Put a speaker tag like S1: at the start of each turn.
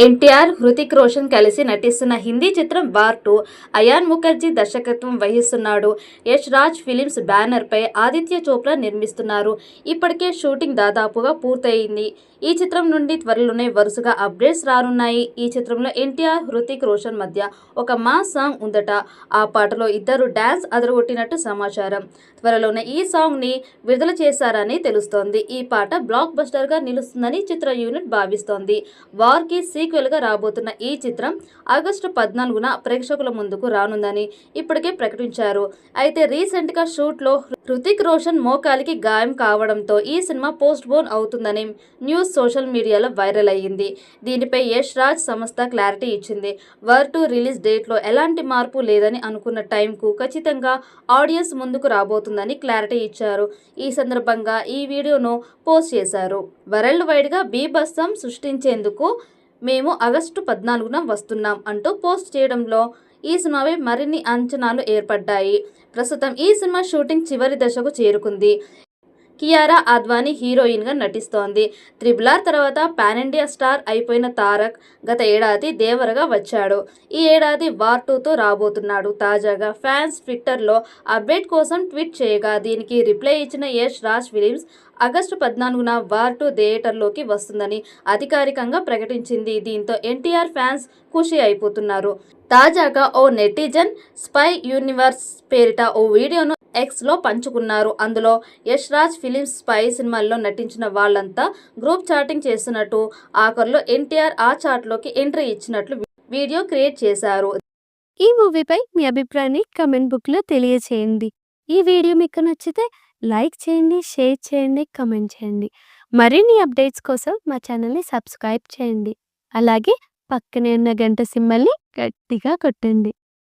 S1: ఎన్టీఆర్, హృతిక్ రోషన్ కలిసి నటిస్తున్న హిందీ చిత్రం వార్ 2 అయాన్ ముఖర్జీ దర్శకత్వం వహిస్తున్నాడు. యష్ రాజ్ ఫిలిమ్స్ బ్యానర్పై ఆదిత్య చోప్రా నిర్మిస్తున్నారు. ఇప్పటికే షూటింగ్ దాదాపుగా పూర్తయింది. ఈ చిత్రం నుండి త్వరలోనే వరుసగా అప్డేట్స్ రానున్నాయి. ఈ చిత్రంలో ఎన్టీఆర్, హృతిక్ రోషన్ మధ్య ఒక మాస్ సాంగ్ ఉందట. ఆ పాటలో ఇద్దరు డాన్స్ అదరగొట్టినట్టు సమాచారం. త్వరలోనే ఈ సాంగ్ని విడుదల చేశారని తెలుస్తోంది. ఈ పాట బ్లాక్ బస్టర్గా నిలుస్తుందని చిత్ర యూనిట్ భావిస్తోంది. వార్కి సీక్వెల్గా రాబోతున్న ఈ చిత్రం ఆగస్టు 14న ప్రేక్షకుల ముందుకు రానుందని ఇప్పటికే ప్రకటించారు. అయితే రీసెంట్గా షూట్లో హృతిక్ రోషన్ మోకాలికి గాయం కావడంతో ఈ సినిమా పోస్ట్ పోన్ అవుతుందని న్యూస్ సోషల్ మీడియాలో వైరల్ అయ్యింది. దీనిపై యష్ రాజ్ సంస్థ క్లారిటీ ఇచ్చింది. వార్ 2 రిలీజ్ డేట్లో ఎలాంటి మార్పు లేదని అనుకున్న టైంకు ఖచ్చితంగా ఆడియన్స్ ముందుకు రాబోతుందని క్లారిటీ ఇచ్చారు. ఈ సందర్భంగా ఈ వీడియోను పోస్ట్ చేశారు. వరల్డ్ వైడ్గా బీభత్సం సృష్టించేందుకు మేము ఆగస్టు 14న వస్తున్నాం అంటూ పోస్ట్ చేయడంలో ఈ సినిమాపై మరిన్ని అంచనాలు ఏర్పడ్డాయి. ప్రస్తుతం ఈ సినిమా షూటింగ్ చివరి దశకు చేరుకుంది. కియారా అద్వానీ హీరోయిన్గా నటిస్తోంది. త్రిబుల్ ఆర్ తర్వాత పాన్ ఇండియా స్టార్ అయిపోయిన తారక్ గత ఏడాది దేవరగా వచ్చాడు. ఈ ఏడాది వార్ 2తో రాబోతున్నాడు. తాజాగా ఫ్యాన్స్ ట్విట్టర్లో అప్డేట్ కోసం ట్వీట్ చేయగా దీనికి రిప్లై ఇచ్చిన యష్ రాజ్ ఫిలిమ్స్ ఆగస్టు 14న వార్ 2 థియేటర్లోకి వస్తుందని అధికారికంగా ప్రకటించింది. దీంతో ఎన్టీఆర్ ఫ్యాన్స్ ఖుషి అయిపోతున్నారు. తాజాగా ఓ నెటిజన్ స్పై యూనివర్స్ పేరిట ఓ వీడియోను ఎక్స్లో పంచుకున్నారు. అందులో యష్ రాజ్ ఫిలిమ్స్ స్పై సినిమాల్లో నటించిన వాళ్ళంతా గ్రూప్ చాటింగ్ చేస్తున్నట్టు, ఆఖర్లో ఎన్టీఆర్ ఆ చాట్లోకి ఎంట్రీ ఇచ్చినట్లు వీడియో క్రియేట్ చేశారు.
S2: ఈ మూవీపై మీ అభిప్రాయాన్ని కమెంట్ బుక్లో తెలియచేయండి. ఈ వీడియో మీకు నచ్చితే లైక్ చేయండి, షేర్ చేయండి, కమెంట్ చేయండి. మరిన్ని అప్డేట్స్ కోసం మా ఛానల్ని సబ్స్క్రైబ్ చేయండి. అలాగే పక్కనే ఉన్న గంట సింబల్ని గట్టిగా కొట్టండి.